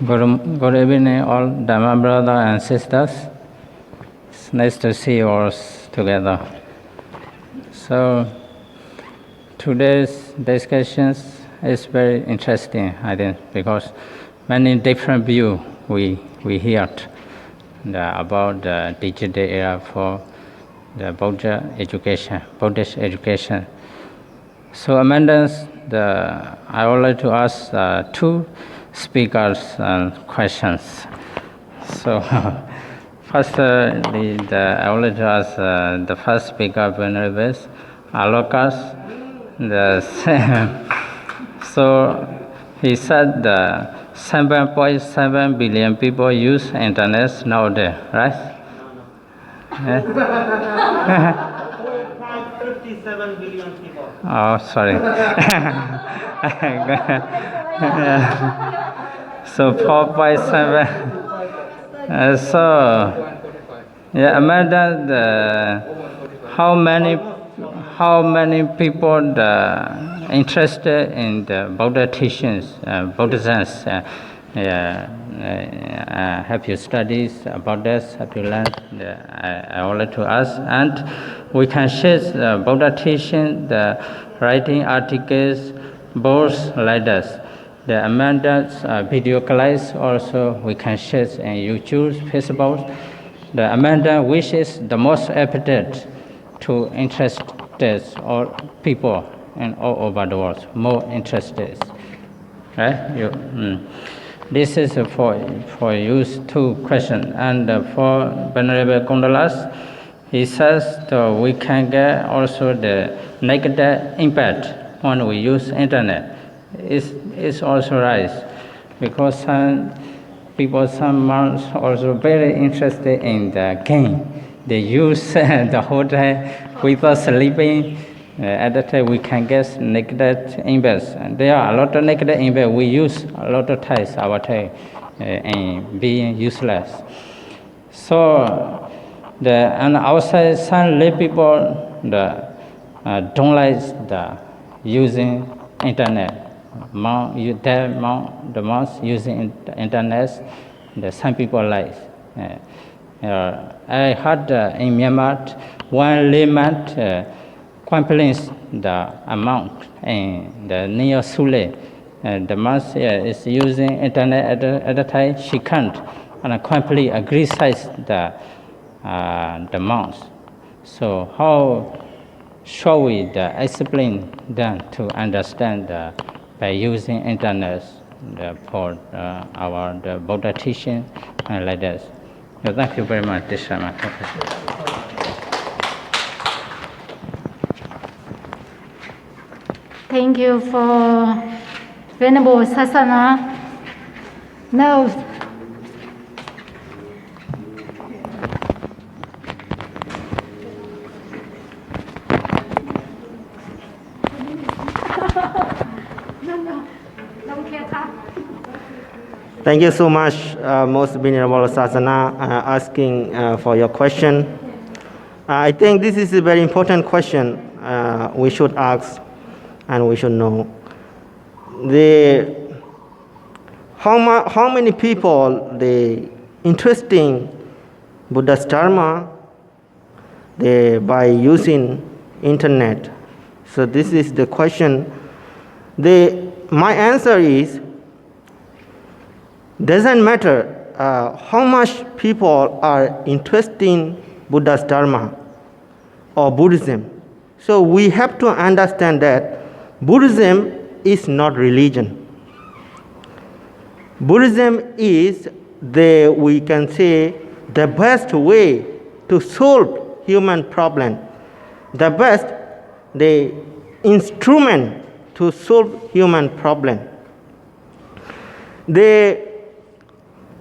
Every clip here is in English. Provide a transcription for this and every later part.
Good evening, all Dhamma brothers and sisters. It's nice to see you all together. So, today's discussions is very interesting, I think, because many different views we heard about the digital era for the Buddhist education. So, amendments, I would like to ask two speakers questions. So, first, I would like to ask the first speaker, Venerable Alokas. So, he said 7.7 billion people use internet nowadays, right? Yeah. 57 billion people. Oh, sorry. So 4.7. So, yeah, imagine how many people interested in the Buddha teachings, Buddhism. Have you studied about this? Have you learned? I would like to ask. And we can share the Buddha teaching, the writing articles, books like this. The amendments, video clips also we can share in YouTube, Facebook. The amendment which is the most evident to interested all people and all over the world, more interested. Right? This is for you two questions. And for Venerable Kundalas, he says that we can get also the negative impact when we use internet. It's also right, because some people, some monks also very interested in the game. They use the whole day without sleeping. At that time, we can get negative impacts. There are a lot of negative impacts. We use a lot of times our time in being useless. So, and outside, some lay people don't like the using internet. The monks using internet, some people like. I heard in Myanmar, one layman complains the amount in the near Sule. The monk is using internet at the time, she can't, and completely criticize the monks. So how shall we explain them to understand by using internet for the Buddha teaching and like this? So thank you very much. This is my question. Thank you for Venerable Sasana. Now, Thank you so much, Most Venerable Sasana, asking for your question. I think this is a very important question we should ask and we should know. How many people they interesting Buddha's Dharma by using internet? So this is the question. My answer is, doesn't matter how much people are interested in Buddha's Dharma or Buddhism. So we have to understand that Buddhism is not religion. Buddhism is we can say, the best way to solve human problem, the best instrument to solve human problem.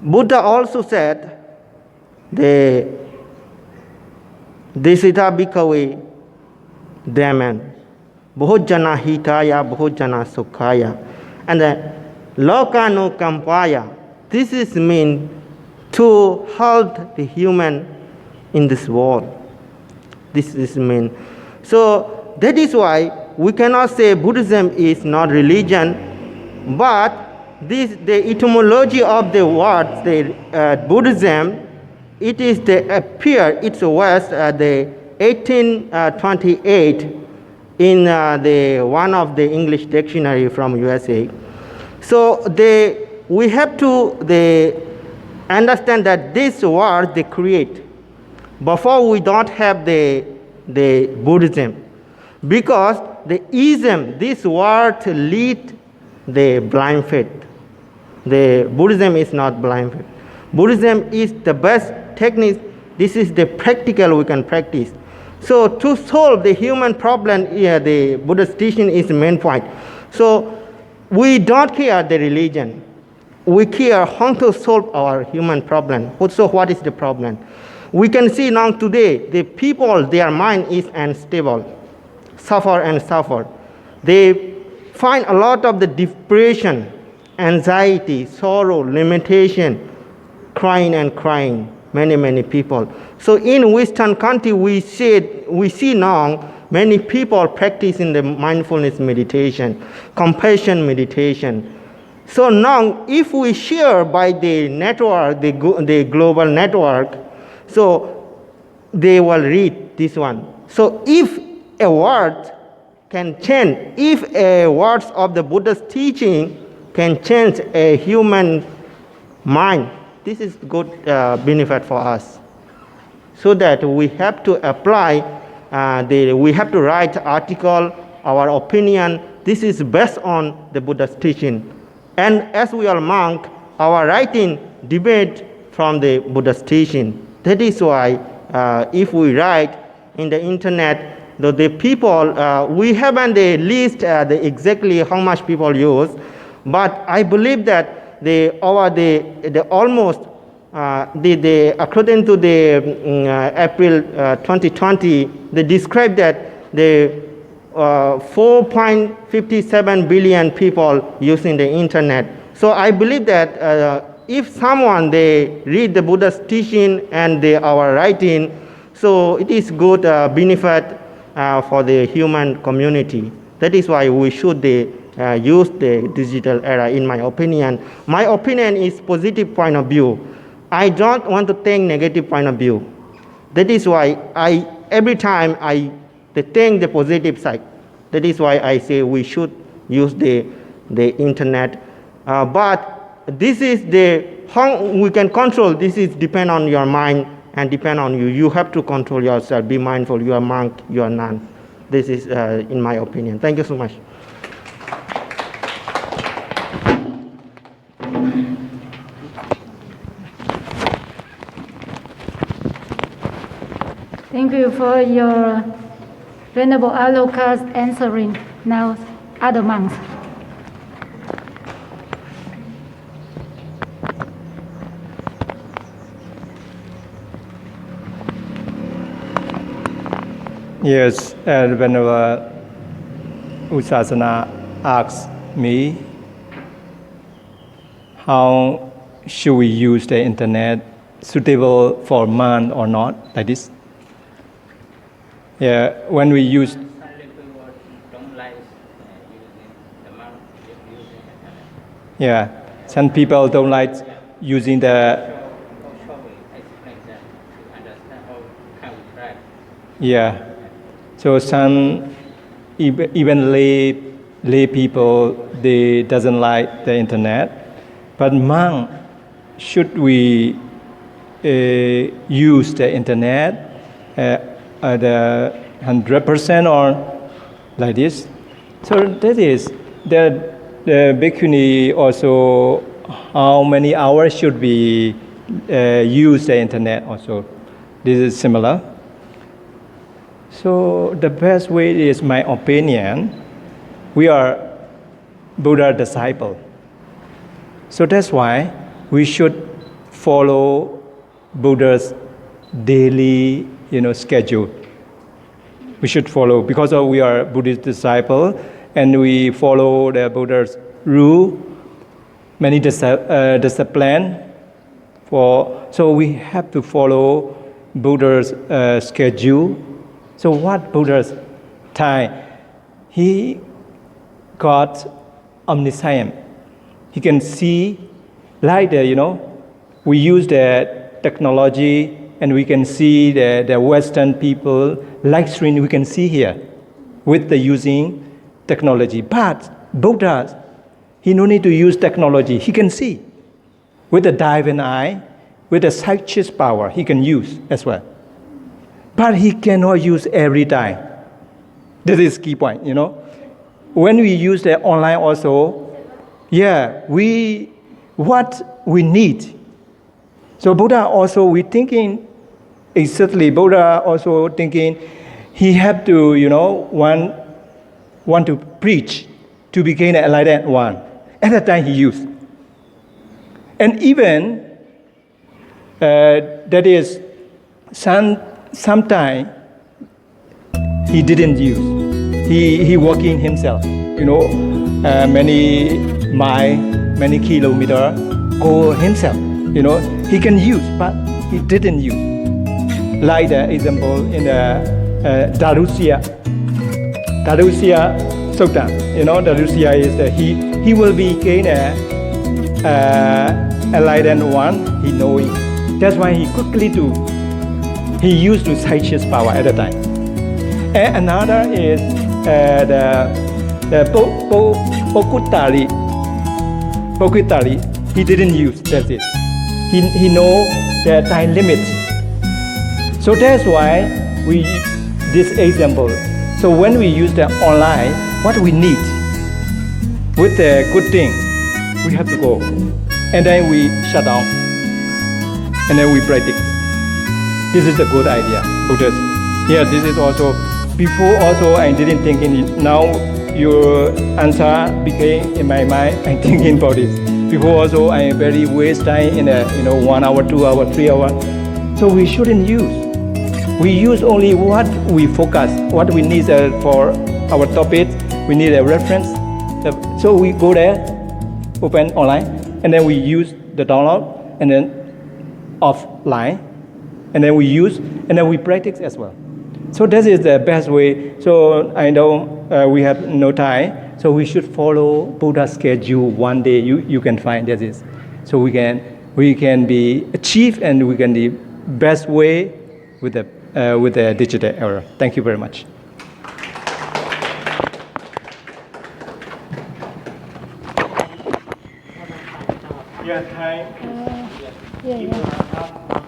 Buddha also said, Desita bhikkhave Dhamman, Bhojana hitaya, Bhojana sukhaya, and Loka no kampaya. This is mean to help the human in this world. This is mean. So that is why we cannot say Buddhism is not religion, but the etymology of the word, the Buddhism, it is its was the 1828 in the one of the English dictionary from USA. So we have to understand that this word they create before we don't have the Buddhism, because the ism, this word lead the blind faith. The Buddhism is not blind faith. Buddhism is the best technique. This is the practical we can practice. So to solve the human problem, the Buddhist teaching is the main point. So we don't care the religion. We care how to solve our human problem. So what is the problem? We can see now today, the people, their mind is unstable, suffer and suffer. They find a lot of the depression, anxiety, sorrow, limitation, crying and crying, many people. So in Western country, we see now many people practicing the mindfulness meditation, compassion meditation. So now, if we share by the network, the global network, so they will read this one. So if a word can change, if a words of the Buddha's teaching can change a human mind, this is good benefit for us. So that we have to apply, we have to write article, our opinion. This is based on the Buddha's teaching. And as we are monk, our writing debate from the Buddha's teaching. That is why if we write in the internet, the people, we haven't the list exactly how much people use, but I believe that almost according to the April 2020, they described that the 4.57 billion people using the internet. So I believe that if someone they read the Buddha's teaching and our writing, so it is good benefit for the human community. That is why we should use the digital era, in my opinion. My opinion is positive point of view. I don't want to take negative point of view. That is why every time I think the positive side. That is why I say we should use the internet. But this is how we can control. This is depend on your mind and depend on you. You have to control yourself. Be mindful. You are monk. You are nun. This is in my opinion. Thank you so much. Thank you for your Venerable Aloka's answering. Now, other monks. Yes, Venerable Usasana asked me, how should we use the internet, suitable for man or not, like this? Yeah, when we use. Some people don't like using the monk using internet. Yeah, some people don't like using the. How shall we explain that to understand how can we try? Yeah, so some even lay people, they doesn't like the internet, but monk, should we use the internet the 100% or like this? So that is the bhikkhuni also, how many hours should we use the internet also? This is similar. So the best way is, my opinion, we are Buddha disciple. So that's why we should follow Buddha's daily schedule. We should follow, because we are Buddhist disciple and we follow the Buddha's rule, many discipline. So we have to follow Buddha's schedule. So what Buddha's time? He got omniscient. He can see, like we use the technology and we can see the Western people live stream. We can see here with the using technology. But Buddha, he no need to use technology. He can see with the divine eye, with the psychic power. He can use as well. But he cannot use every time. This is key point, When we use the online also, what we need. So Buddha also, we thinking, exactly, Buddha also thinking, he have to, want to preach to become an enlightened one. At that time he used. And even, that is, sometime he didn't use. He working himself, many mile, many kilometer, go himself, He can use, but he didn't use. Like the example in the Darusya Sutta, Darusya is he will be gain a enlightened one, he knowing. That's why he quickly he used to psychic power at the time. And another is the Pokutari, he didn't use, that's it. He know the time limit. So that's why we this example. So when we use the online, what we need with the good thing, we have to go. And then we shut down. And then we practice. This is a good idea. Buddhist. This is also, before also I didn't think in it. Now your answer became in my mind, I'm thinking about this. Before also I very waste time in 1 hour, 2 hour, 3 hour. So we shouldn't use. We use only what we focus, what we need for our topic. We need a reference. So we go there, open online, and then we use the download, and then offline, and then we use, and then we practice as well. So this is the best way. So I know we have no time, so we should follow Buddha's schedule. One day you can find this. So we can be achieve, and we can the best way with the digital era. Thank you very much. Time. Yeah.